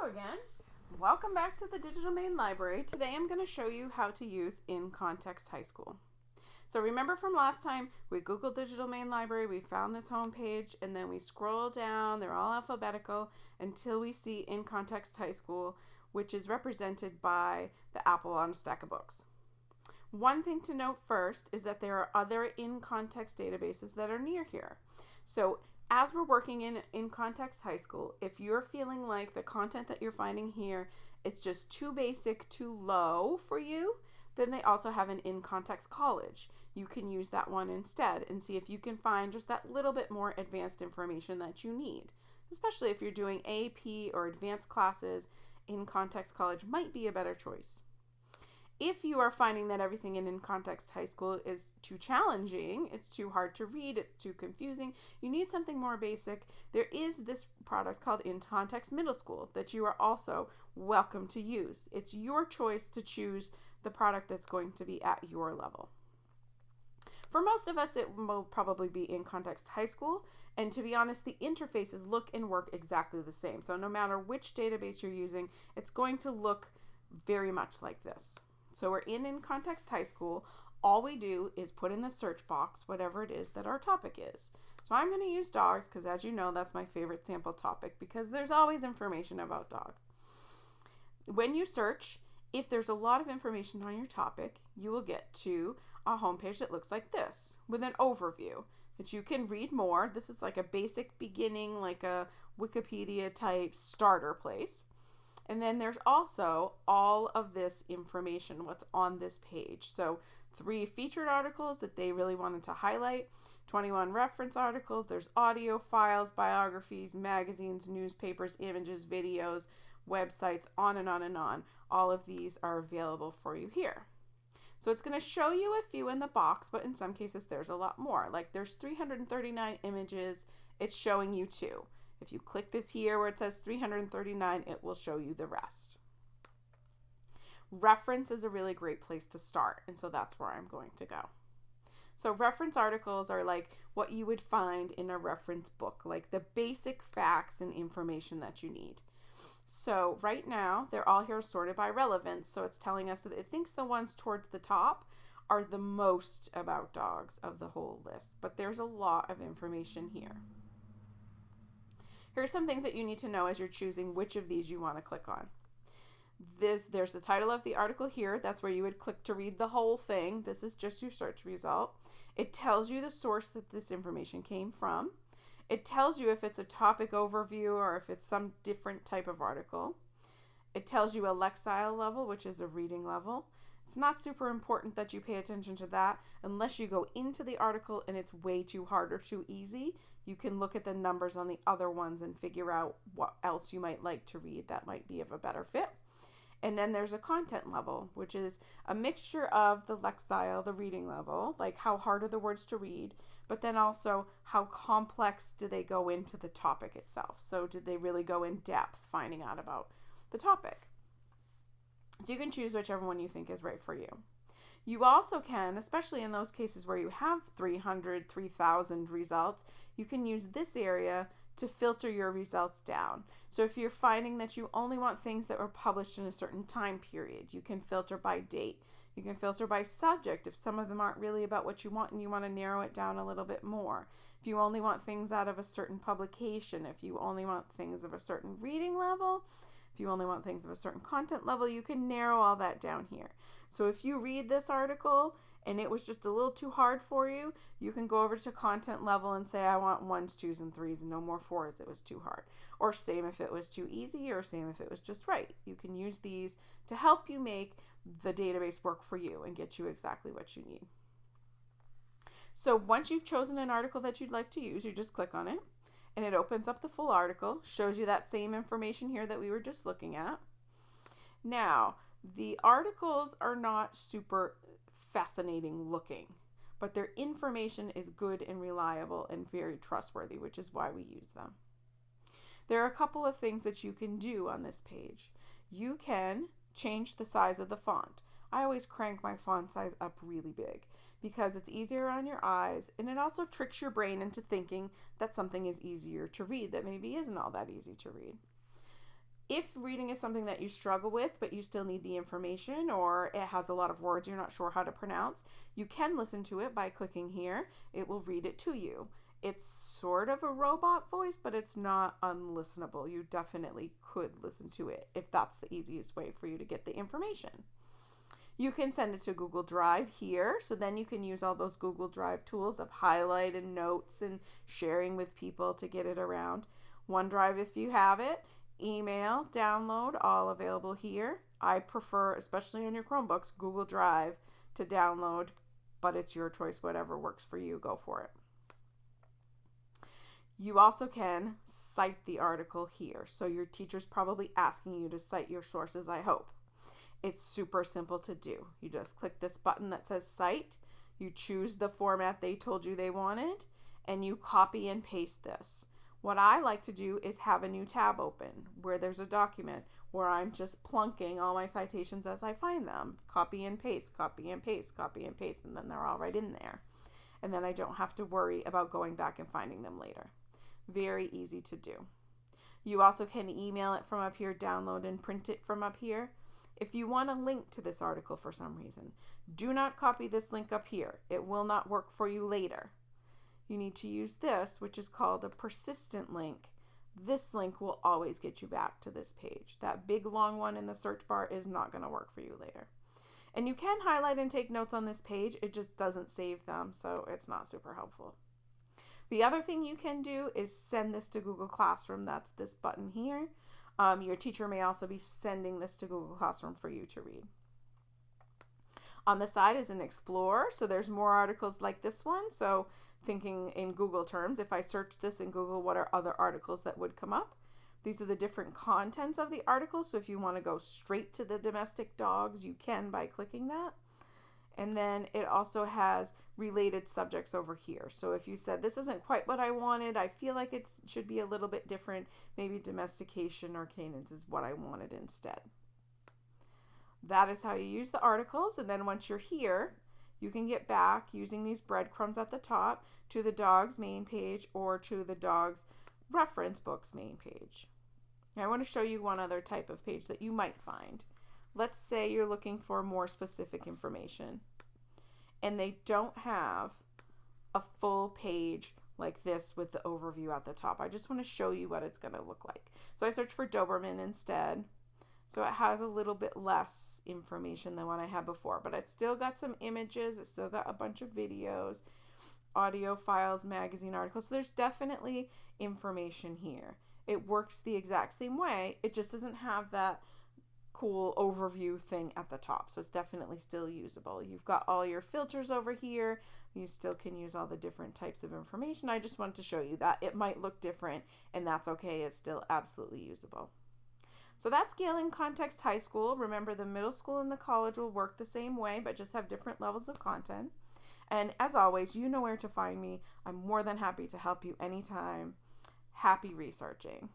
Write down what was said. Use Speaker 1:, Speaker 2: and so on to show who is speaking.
Speaker 1: again. Welcome back to the Digital Main Library. Today I'm going to show you how to use In Context High School. So remember from last time, we Googled Digital Main Library, we found this homepage, and then we scroll down, they're all alphabetical, until we see In Context High School, which is represented by the apple on a stack of books. One thing to note first is that there are other In Context databases that are near here. So as we're working in Context High School, if you're feeling like the content that you're finding here is just too basic, too low for you, then they also have an In Context College. You can use that one instead and see if you can find just that little bit more advanced information that you need. Especially if you're doing AP or advanced classes, In Context College might be a better choice. If you are finding that everything in Context High School is too challenging, it's too hard to read, it's too confusing, you need something more basic, there is this product called In Context Middle School that you are also welcome to use. It's your choice to choose the product that's going to be at your level. For most of us, it will probably be In Context High School, and to be honest, the interfaces look and work exactly the same. So no matter which database you're using, it's going to look very much like this. So we're in Context High School. All we do is put in the search box whatever it is that our topic is. So I'm going to use dogs because, as you know, that's my favorite sample topic because there's always information about dogs. When you search, if there's a lot of information on your topic, you will get to a homepage that looks like this with an overview that you can read more. This is like a basic beginning, like a Wikipedia type starter place. And then there's also all of this information, what's on this page. So 3 featured articles that they really wanted to highlight, 21 reference articles, there's audio files, biographies, magazines, newspapers, images, videos, websites, on and on and on. All of these are available for you here. So it's going to show you a few in the box, but in some cases there's a lot more. Like there's 339 images, it's showing you 2. If you click this here where it says 339, it will show you the rest. Reference is a really great place to start, and so that's where I'm going to go. So reference articles are like what you would find in a reference book, like the basic facts and information that you need. So right now, they're all here sorted by relevance, so it's telling us that it thinks the ones towards the top are the most about dogs of the whole list, but there's a lot of information here. Here's some things that you need to know as you're choosing which of these you want to click on. There's the title of the article here. That's where you would click to read the whole thing. This is just your search result. It tells you the source that this information came from. It tells you if it's a topic overview or if it's some different type of article. It tells you a Lexile level, which is a reading level. It's not super important that you pay attention to that unless you go into the article and it's way too hard or too easy. You can look at the numbers on the other ones and figure out what else you might like to read that might be of a better fit. And then there's a content level, which is a mixture of the Lexile, the reading level, like how hard are the words to read, but then also how complex do they go into the topic itself. So did they really go in depth finding out about the topic? So you can choose whichever one you think is right for you. You also can, especially in those cases where you have 300, 3,000 results, you can use this area to filter your results down. So if you're finding that you only want things that were published in a certain time period, you can filter by date. You can filter by subject if some of them aren't really about what you want and you want to narrow it down a little bit more. If you only want things out of a certain publication, if you only want things of a certain reading level, if you only want things of a certain content level, you can narrow all that down here. So if you read this article and it was just a little too hard for you, you can go over to content level and say, I want 1s, 2s, and 3s, and no more 4s, it was too hard. Or same if it was too easy, or same if it was just right. You can use these to help you make the database work for you and get you exactly what you need. So once you've chosen an article that you'd like to use, you just click on it, and it opens up the full article, shows you that same information here that we were just looking at. Now, the articles are not super fascinating looking, but their information is good and reliable and very trustworthy, which is why we use them. There are a couple of things that you can do on this page. You can change the size of the font. I always crank my font size up really big because it's easier on your eyes, and it also tricks your brain into thinking that something is easier to read that maybe isn't all that easy to read. If reading is something that you struggle with, but you still need the information, or it has a lot of words you're not sure how to pronounce, you can listen to it by clicking here. It will read it to you. It's sort of a robot voice, but it's not unlistenable. You definitely could listen to it if that's the easiest way for you to get the information. You can send it to Google Drive here, so then you can use all those Google Drive tools of highlight and notes and sharing with people to get it around. OneDrive if you have it, email, download, all available here. I prefer, especially on your Chromebooks, Google Drive to download, but it's your choice. Whatever works for you, go for it. You also can cite the article here. So your teacher's probably asking you to cite your sources, I hope. It's super simple to do. You just click this button that says cite, you choose the format they told you they wanted, and you copy and paste this. What I like to do is have a new tab open where there's a document where I'm just plunking all my citations as I find them. Copy and paste, copy and paste, copy and paste, and then they're all right in there. And then I don't have to worry about going back and finding them later. Very easy to do. You also can email it from up here, download and print it from up here. If you want a link to this article for some reason, do not copy this link up here. It will not work for you later. You need to use this, which is called a persistent link. This link will always get you back to this page. That big long one in the search bar is not going to work for you later. And you can highlight and take notes on this page. It just doesn't save them, so it's not super helpful. The other thing you can do is send this to Google Classroom. That's this button here. Your teacher may also be sending this to Google Classroom for you to read. On the side is an Explorer, so there's more articles like this one. So thinking in Google terms, if I search this in Google, what are other articles that would come up? These are the different contents of the articles. So if you want to go straight to the domestic dogs, you can by clicking that. And then it also has related subjects over here. So if you said, this isn't quite what I wanted, I feel like it should be a little bit different, maybe domestication or canines is what I wanted instead. That is how you use the articles. And then once you're here, you can get back using these breadcrumbs at the top to the dog's main page or to the dog's reference book's main page. Now I want to show you one other type of page that you might find. Let's say you're looking for more specific information and they don't have a full page like this with the overview at the top. I just want to show you what it's going to look like. So I searched for Doberman instead. So it has a little bit less information than what I had before, but it's still got some images. It's still got a bunch of videos, audio files, magazine articles. So there's definitely information here. It works the exact same way. It just doesn't have that cool overview thing at the top. So it's definitely still usable. You've got all your filters over here. You still can use all the different types of information. I just wanted to show you that it might look different, and that's okay. It's still absolutely usable. So that's Galen Context High School. Remember, the middle school and the college will work the same way, but just have different levels of content. And as always, you know where to find me. I'm more than happy to help you anytime. Happy researching.